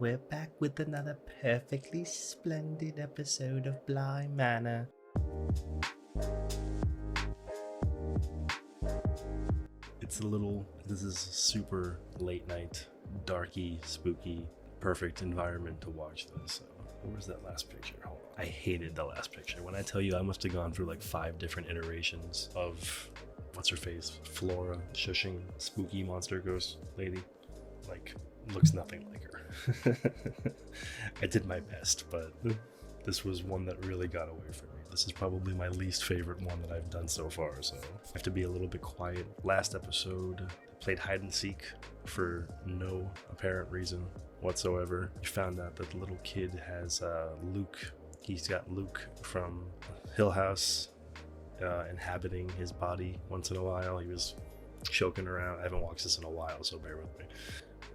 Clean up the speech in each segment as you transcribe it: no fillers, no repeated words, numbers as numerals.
we're back with another perfectly splendid episode of Bly Manor. This is super late night, darky, spooky, perfect environment to watch this. So, where's that last picture? Hold on. I hated the last picture. When I tell you I must have gone through like 5 different iterations of, what's her face? Flora, shushing, spooky monster ghost lady. Like, looks nothing like her. I did my best, but this was one that really got away from me. This is probably my least favorite one that I've done so far, so I have to be a little bit quiet. Last episode, I played hide and seek for no apparent reason whatsoever. We found out that the little kid has Luke. He's got Luke from Hill House inhabiting his body once in a while. He was choking around. I haven't watched this in a while, so bear with me.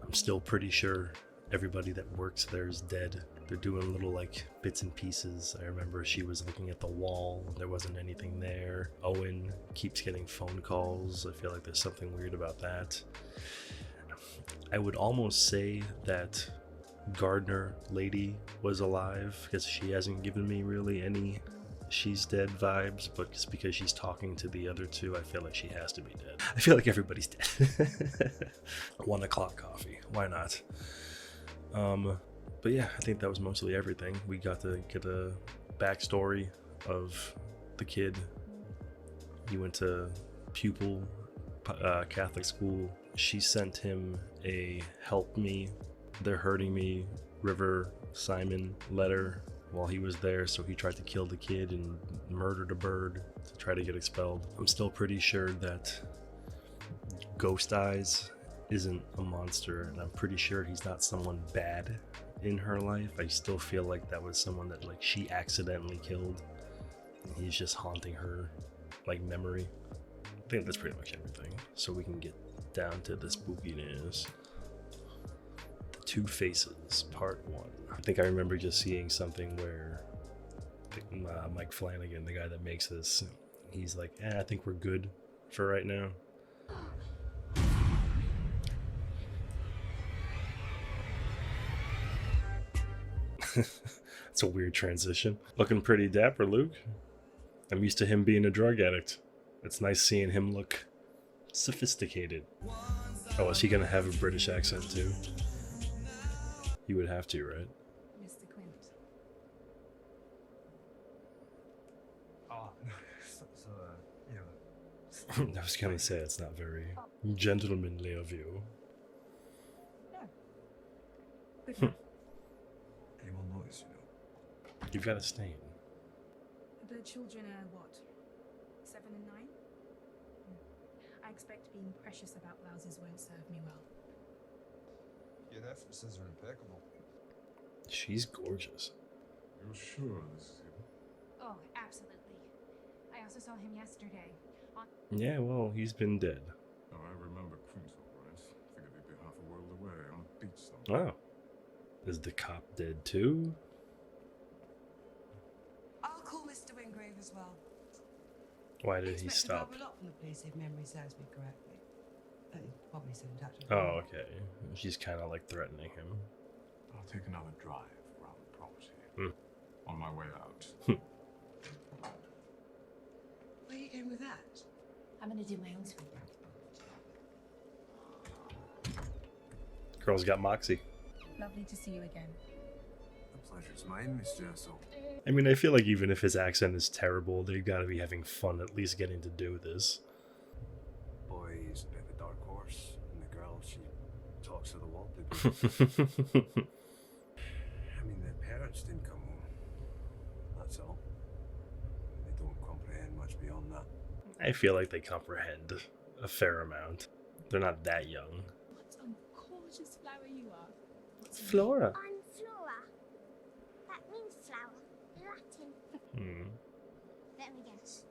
I'm still pretty sure everybody that works there is dead. They're doing little like bits and pieces. I remember she was looking at the wall. There wasn't anything there. Owen keeps getting phone calls. I feel like there's something weird about that. I would almost say that Gardner lady was alive because she hasn't given me really any she's dead vibes, but just because she's talking to the other two, I feel like she has to be dead. I feel like everybody's dead. 1 o'clock coffee, why not? But yeah, I think that was mostly everything. We got to get a backstory of the kid. He went to pupil Catholic school. She sent him a help me, they're hurting me, River Simon letter while he was there, so he tried to kill the kid and murdered a bird to try to get expelled. I'm still pretty sure that Ghost Eyes isn't a monster, and I'm pretty sure he's not someone bad in her life. I still feel like that was someone that like she accidentally killed, and he's just haunting her like memory. I think that's pretty much everything, so we can get down to the spookiness. The Two Faces, part 1. I think I remember just seeing something where Mike Flanagan, the guy that makes this, he's like, I think we're good for right now. It's a weird transition. Looking pretty dapper, Luke. I'm used to him being a drug addict. It's nice seeing him look sophisticated. Oh, is he gonna have a British accent too? He would have to, right? Mr. Quint. I was gonna say it's not very gentlemanly of you. No. Good enough. Anyone notice, you know? You've got a stain. The children are what? 7 and 9? I expect being precious about blouses won't serve me well. Your references are impeccable. She's gorgeous. You're sure this is him? Oh, absolutely. I also saw him yesterday. Yeah, well, he's been dead. Oh, I remember Quint all right. Figured he'd be half a world away on a beach somewhere. Oh. Is the cop dead too? I'll call Mr. Wingrave as well. Why did he Expect to stop? grab a lot from the police if memory serves me correctly. He's probably still in touch with Oh, okay. She's kind of like threatening him. I'll take another drive around the property. On my way out. Where are you going with that? I'm gonna do my own sweep. Girl's got moxie. Lovely to see you again. The pleasure's mine, Miss Jessel. I mean, I feel like even if his accent is terrible, they gotta be having fun at least getting to do this. Boy's a bit of a dark horse, and the girl, she talks to the wallpaper. I mean, the parents didn't come home. That's all. They don't comprehend much beyond that. I feel like they comprehend a fair amount. They're not that young. What a gorgeous flower you are. It's Flora. I'm Flora. That means flower. Latin. Let me guess.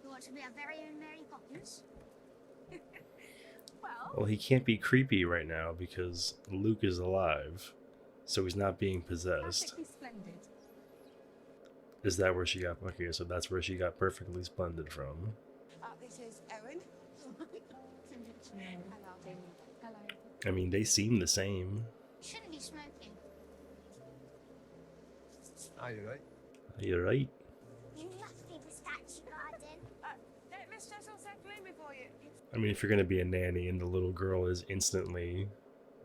You want to be our very own Mary Poppins? Well, he can't be creepy right now because Luke is alive, so he's not being possessed. Perfectly splendid. Is that where she got? Okay, so that's where she got perfectly splendid from. This is Owen. Hello. I mean, they seem the same. Shouldn't be smoking. Are you right? You're right. You must be the statue garden. Let Miss Jessel settle in before you. I mean, if you're gonna be a nanny and the little girl is instantly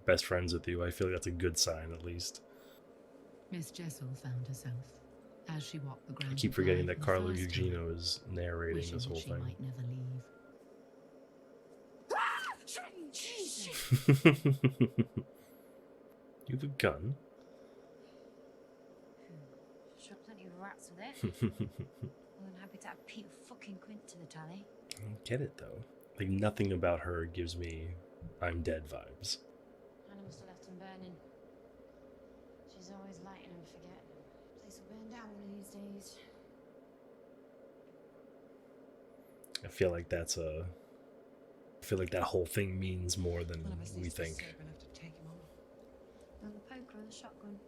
best friends with you, I feel like that's a good sign at least. Miss Jessel found herself as she walked the grounds. I keep of forgetting Bly that for the Carlo first time, Gugino is narrating wishing this that whole she thing. might never leave. You have a gun? Shot plenty of rats with it. More than happy to add Peter fucking Quint to the tally. I don't get it though. Like nothing about her gives me I'm dead vibes. Hannah must have left him burning. She's always lighting and forgetting. Place will burn down one of these days. I feel like that's a. I feel like that whole thing means more than One of us we needs to be think. sober enough to take him on. Well, the poker or the shotgun.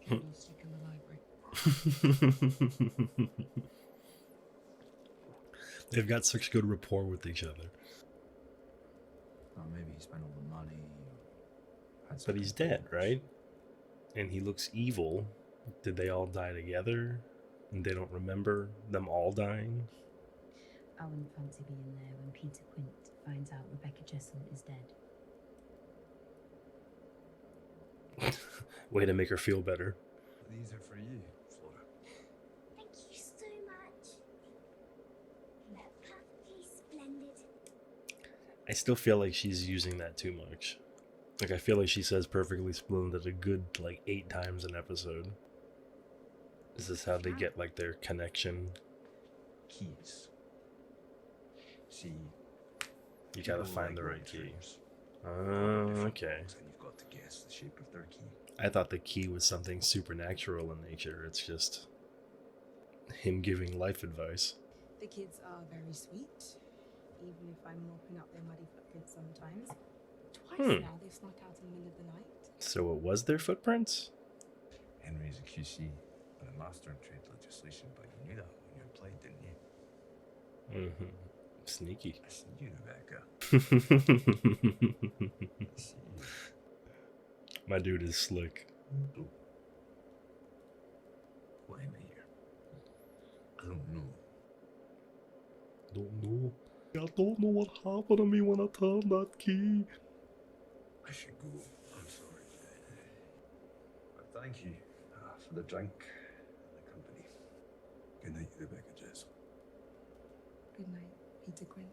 Keep him stick in the library. They've got such good rapport with each other. Or maybe he spent all the money. But he's dead, right? And he looks evil. Did they all die together? And they don't remember them all dying? I wouldn't fancy being there when Peter Quint finds out Rebecca Jessel is dead. Way to make her feel better. These are for you, Flora. Thank you so much. They're perfectly splendid. I still feel like she's using that too much. Like, I feel like she says perfectly splendid a good, like, 8 times an episode. Is this how they get, like, their connection? Keys. See, You gotta people find like the right road key. trips. Okay. And you've got to guess the shape of their key. I thought the key was something supernatural in nature. It's just him giving life advice. The kids are very sweet, even if I'm mopping up their muddy footprints sometimes. Twice now they've snuck out in the middle of the night. So it was their footprints? Henry's a QC, but a master in trade legislation, but you knew that when you applied, didn't you? Mm-hmm. Sneaky. I see you, Rebecca. I see you. My dude is slick. Why am I here? I don't know. Don't know. I don't know what happened to me when I turned that key. I should go. I'm sorry. But thank you for the drink and the company. Good night, Rebecca Jessel. Good night, Peter Quint.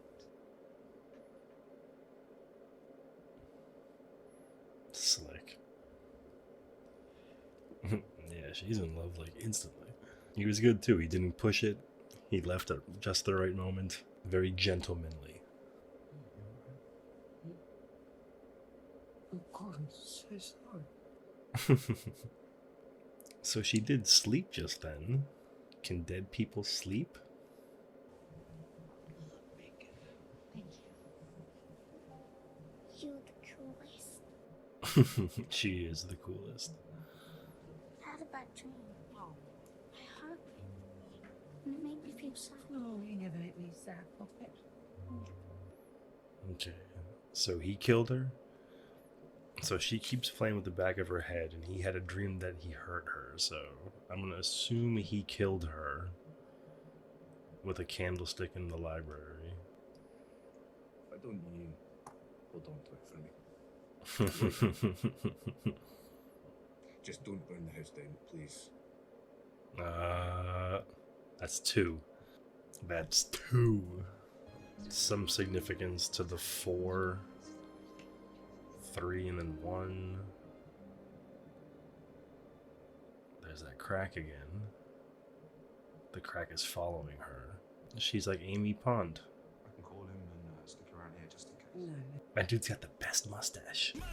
Slick. Yeah, she's in love like instantly. He was good too. He didn't push it. He left at just the right moment. Very gentlemanly. Oh God, I'm so sorry. So she did sleep just then. Can dead people sleep? Thank you. You're the coolest. She is the coolest. Had a bad dream. Oh. I heard and it made me feel sad. Oh, you never make me sad, Poppet. Okay. So he killed her? So she keeps playing with the back of her head, and he had a dream that he hurt her. So I'm gonna assume he killed her with a candlestick in the library. Why don't you hold on to it for me? Just don't burn the house down, please. That's 2. That's 2. Some significance to the 4, 3, and then 1. There's that crack again. The crack is following her. She's like Amy Pond. I can call him and stick around here just in case. No. My dude's got the best mustache. She could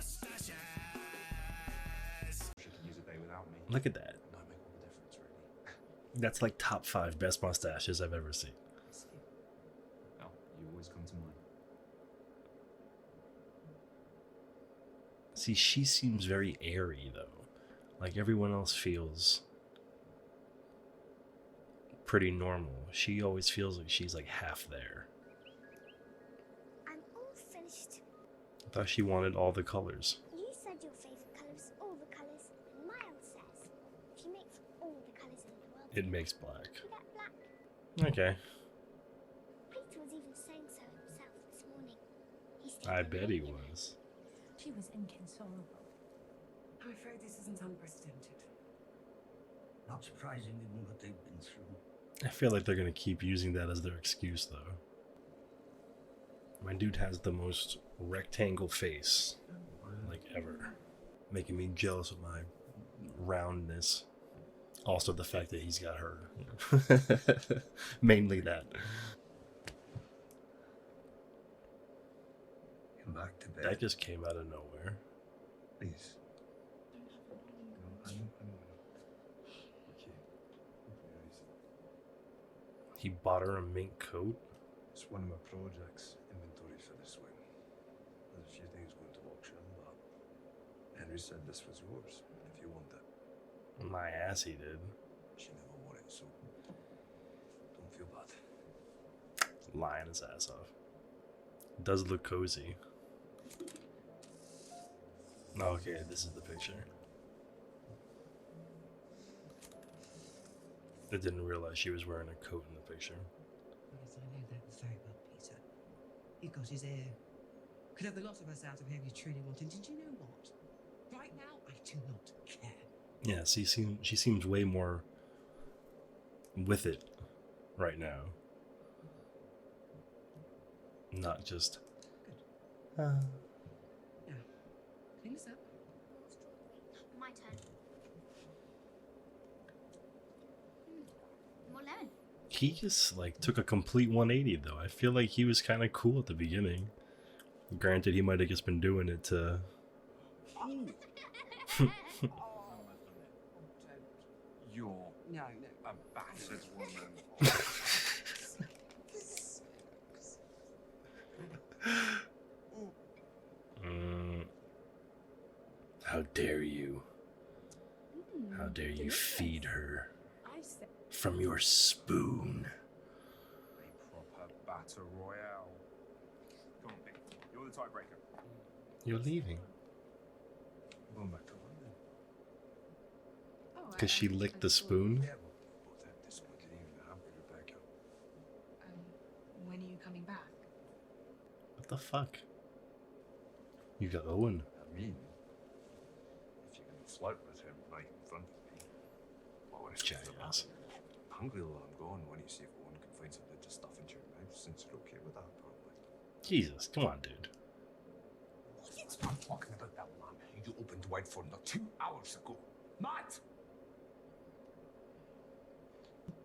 use a day without me. Look at that. It might make all the difference, really. That's like top 5 best mustaches I've ever seen. Oh, you always come to mind. See, she seems very airy though. Like everyone else feels pretty normal. She always feels like she's like half there. I'm all finished. I thought she wanted all the colors. You said your favorite colour is all the colours, and Miles says if She makes all the colours in the world. It makes black. You get black. Okay. Peter was even saying so himself this morning. He stayed I in bet he late. was. She was inconsolable. I'm afraid this isn't unprecedented. Not surprising given what they've been through. I feel like they're gonna keep using that as their excuse, though. My dude has the most rectangle face, like, ever. Making me jealous of my roundness. Also the fact that he's got her. Mainly that. Come back to bed. That just came out of nowhere. Please. I know. Okay. Open your eyes. He bought her a mink coat? It's one of my projects. Inventory for this wing. There's a few things going to auction, but Henry said this was yours if you want it. My ass he did. She never wore it, so don't feel bad. Lying his ass off. Does look cozy. Okay, this is the picture. I didn't realize she was wearing a coat in the picture. Yes, I know that very well, Peter. He got his ear. Could have the lot of us out of here if you truly wanted. Did you know what? Right now, I do not care. Yeah, she seems way more with it right now. Not just. Yeah. Clean this up. My turn. More lemon. He just like took a complete 180 though. I feel like he was kind of cool at the beginning. Granted, he might have just been doing it to. You're No. a bastard woman. How dare you? How dare you feed her I said from your spoon? A proper battle royale. Come on, Pete. You're the tiebreaker. You're leaving Going back to London. because she licked the spoon. Yeah, well, both had disappointed even happy, Rebecca. when are you coming back? What the fuck? You got Owen. I mean, if you can flirt with him right in front of me, what would I say to that? Jackass. Hungry while I'm gone, why don't you see if Owen can find something to stuff into your mouth since you're okay with that, probably. Jesus, come on, dude. Let's not talking about that man you opened wide for not 2 hours ago. Matt!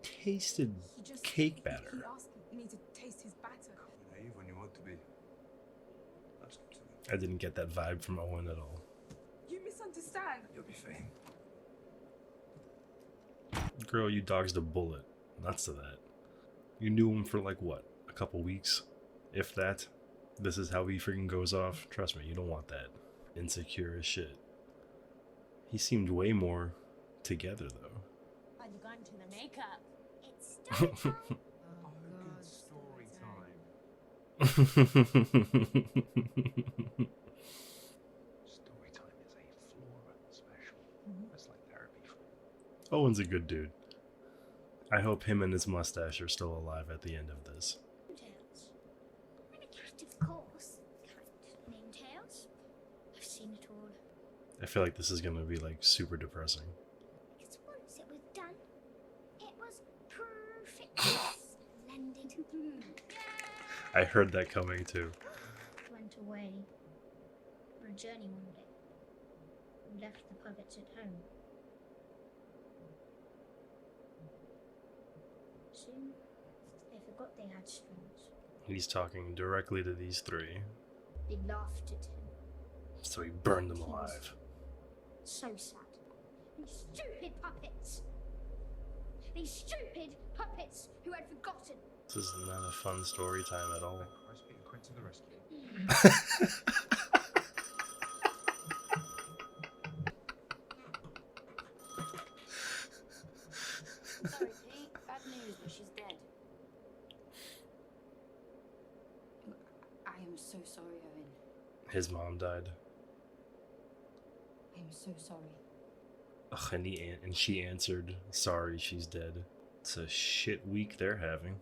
Tasted He just cake batter. He asked me to taste his batter. Be naive when you want to be. That's up to them. I didn't get that vibe from Owen at all. You misunderstand. You'll be fine. Girl, you dodged a bullet. Nuts to that. You knew him for like what? A couple weeks? If that? This is how he freaking goes off? Trust me, you don't want that. Insecure as shit. He seemed way more together though. Are you going to the makeup? It's story time. Oh, God. Story time. Story time is a floor special. It's like therapy for me. Owen's a good dude. I hope him and his mustache are still alive at the end of this. Tails. I'm a cat, of course. Cat named Tails. I've seen it all. I feel like this is gonna be like super depressing. Because once it was done, it was perfect. Splendid. I heard that coming too. Went away for a journey one day. We left the puppets at home. Soon, they forgot they had strings. He's talking directly to these three, They laughed at him. so he burned them alive. So sad. These stupid puppets. These stupid puppets who had forgotten. This is not a fun story time at all. Christ, Peter Quinn to the rescue. Sorry, Pete. Bad news, but she's dead. I am so sorry, Owen. His mom died. I am so sorry. Ugh, and she answered, sorry, she's dead. It's a shit week they're having.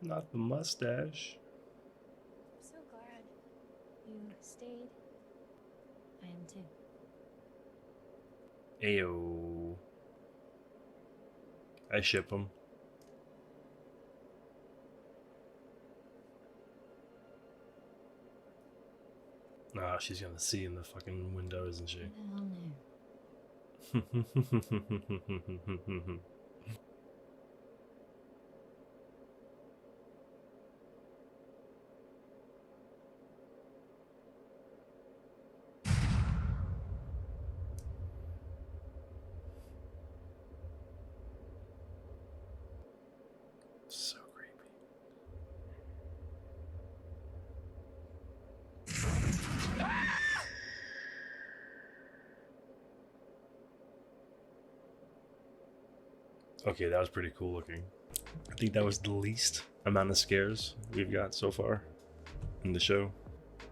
Not the mustache. I'm so glad you stayed. I am too. Ayo. I ship them. Nah, she's gonna see in the fucking window, isn't she? Who the hell knew? So creepy. Okay, that was pretty cool looking. I think that was the least amount of scares we've got so far in the show.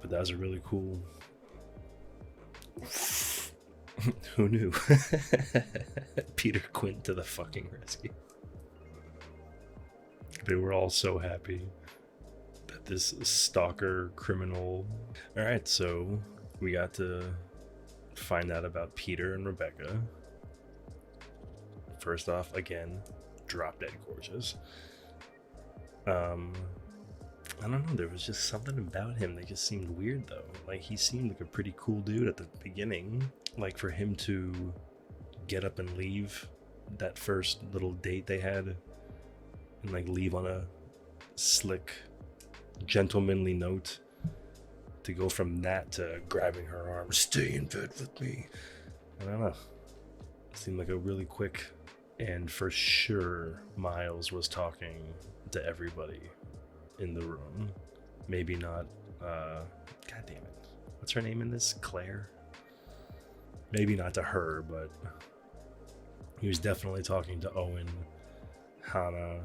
But that was a really cool... Who knew? Peter Quint to the fucking rescue. They were all so happy that this stalker criminal... Alright, so we got to find out about Peter and Rebecca. First off, again, drop dead gorgeous. I don't know, there was just something about him that just seemed weird though. Like, he seemed like a pretty cool dude at the beginning. Like, for him to get up and leave that first little date they had and like leave on a slick, gentlemanly note, to go from that to grabbing her arm, stay in bed with me. I don't know. It seemed like a really quick, and for sure Miles was talking to everybody in the room. Maybe not, god damn it. What's her name in this? Claire? Maybe not to her, but he was definitely talking to Owen, Hannah,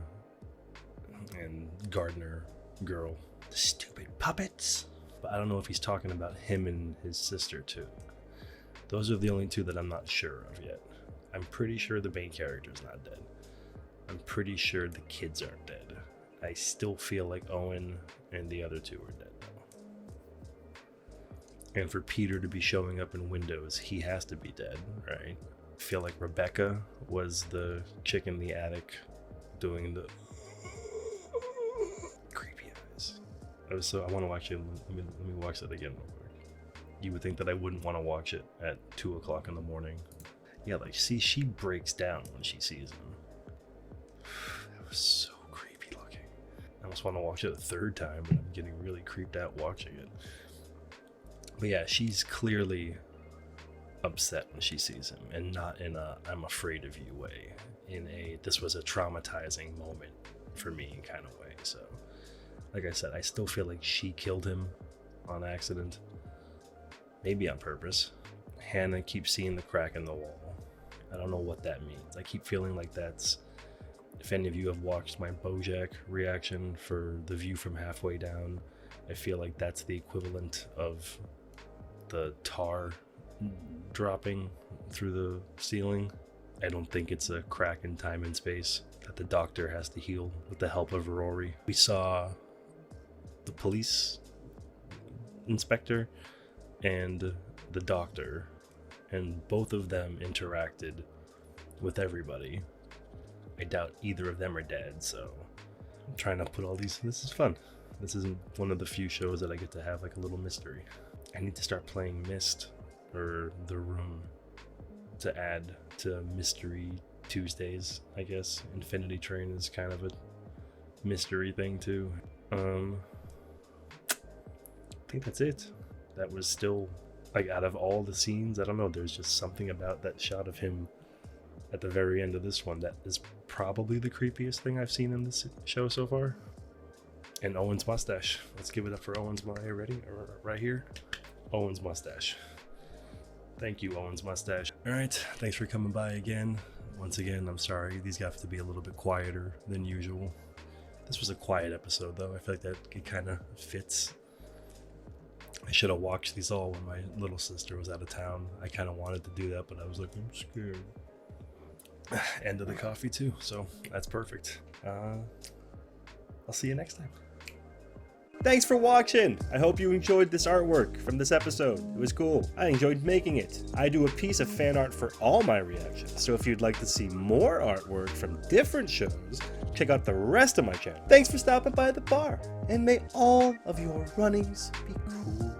and Gardner girl. The stupid puppets. But I don't know if he's talking about him and his sister too. Those are the only two that I'm not sure of yet. I'm pretty sure the main character's not dead. I'm pretty sure the kids aren't dead. I still feel like Owen and the other two are dead though. And for Peter to be showing up in windows, he has to be dead, right? I feel like Rebecca was the chick in the attic doing the creepy eyes. I want to watch it. Let me watch that again real quick. You would think that I wouldn't want to watch it at 2 o'clock in the morning. Yeah, like, see, she breaks down when she sees him. That was so creepy looking. I almost want to watch it a third time, but I'm getting really creeped out watching it. But yeah, she's clearly upset when she sees him, and not in a I'm afraid of you way. In a this was a traumatizing moment for me kind of way. So, like I said, I still feel like she killed him on accident. Maybe on purpose. Hannah keeps seeing the crack in the wall. I don't know what that means. I keep feeling like that's... If any of you have watched my BoJack reaction for The View from Halfway Down, I feel like that's the equivalent of the tar dropping through the ceiling. I don't think it's a crack in time and space that the doctor has to heal with the help of Rory. We saw the police inspector and the doctor, and both of them interacted with everybody. I doubt either of them are dead, so I'm trying to put all these... This is fun. This is one of the few shows that I get to have like a little mystery. I need to start playing Myst or The Room to add to Mystery Tuesdays, I guess. Infinity Train is kind of a mystery thing too. I think that's it. That was still, like, out of all the scenes, I don't know, there's just something about that shot of him at the very end of this one that is probably the creepiest thing I've seen in this show so far. And Owen's mustache. Let's give it up for Owen's mustache. Ready? Right here. Owen's mustache. Thank you, Owen's mustache. All right, thanks for coming by again. Once again, I'm sorry. These have to be a little bit quieter than usual. This was a quiet episode, though. I feel like that it kind of fits. I should have watched these all when my little sister was out of town. I kind of wanted to do that, but I was like, I'm scared. End of the coffee, too. So that's perfect. I'll see you next time. Thanks for watching! I hope you enjoyed this artwork from this episode. It was cool. I enjoyed making it. I do a piece of fan art for all my reactions, so if you'd like to see more artwork from different shows, check out the rest of my channel. Thanks for stopping by the bar, and may all of your runnings be cool.